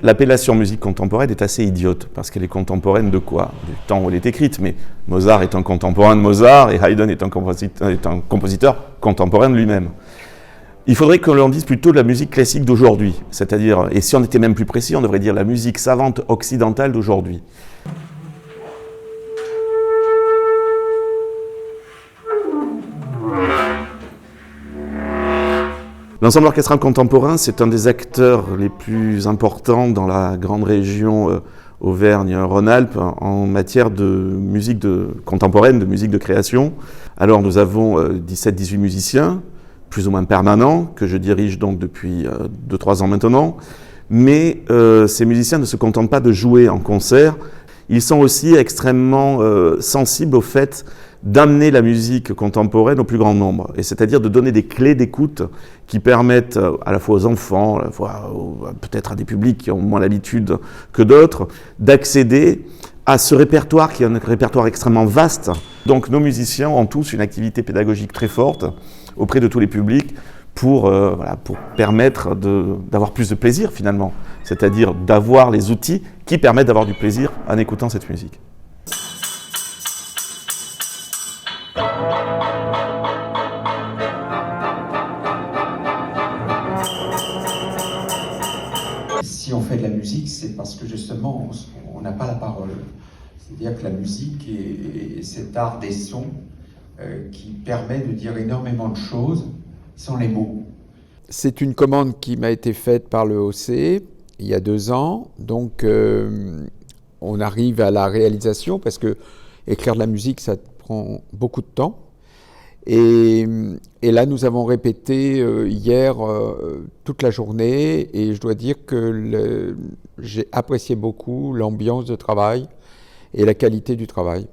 L'appellation musique contemporaine est assez idiote, parce qu'elle est contemporaine de quoi? Du temps où elle est écrite, mais Mozart est un contemporain de Mozart, et Haydn est un compositeur contemporain de lui-même. Il faudrait que l'on dise plutôt de la musique classique d'aujourd'hui, c'est-à-dire, et si on était même plus précis, on devrait dire la musique savante occidentale d'aujourd'hui. L'ensemble orchestral contemporain, c'est un des acteurs les plus importants dans la grande région Auvergne-Rhône-Alpes en matière de musique contemporaine, de musique de création. Alors nous avons 17-18 musiciens, plus ou moins permanents, que je dirige donc depuis 2-3 ans maintenant. Mais ces musiciens ne se contentent pas de jouer en concert, ils sont aussi extrêmement sensibles au fait d'amener la musique contemporaine au plus grand nombre, et c'est-à-dire de donner des clés d'écoute qui permettent à la fois aux enfants, à la fois peut-être à des publics qui ont moins l'habitude que d'autres, d'accéder à ce répertoire qui est un répertoire extrêmement vaste. Donc nos musiciens ont tous une activité pédagogique très forte auprès de tous les publics pour permettre d'avoir plus de plaisir finalement, c'est-à-dire d'avoir les outils qui permettent d'avoir du plaisir en écoutant cette musique. Si on fait de la musique, c'est parce que justement, on n'a pas la parole. C'est-à-dire que la musique est cet art des sons qui permet de dire énormément de choses sans les mots. C'est une commande qui m'a été faite par le OC il y a 2 ans. Donc, on arrive à la réalisation parce que écrire de la musique, ça prend beaucoup de temps. Et là, nous avons répété hier toute la journée et je dois dire que j'ai apprécié beaucoup l'ambiance de travail et la qualité du travail.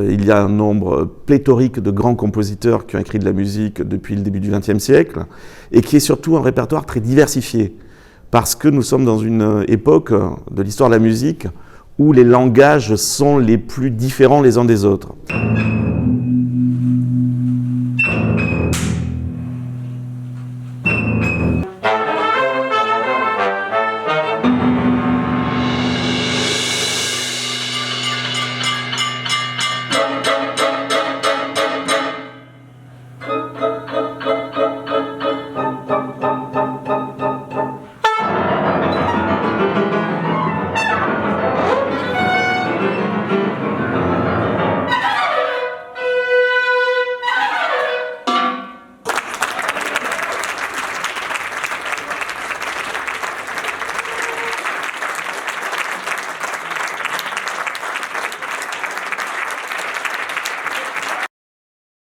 Il y a un nombre pléthorique de grands compositeurs qui ont écrit de la musique depuis le début du XXe siècle et qui est surtout un répertoire très diversifié parce que nous sommes dans une époque de l'histoire de la musique où les langages sont les plus différents les uns des autres.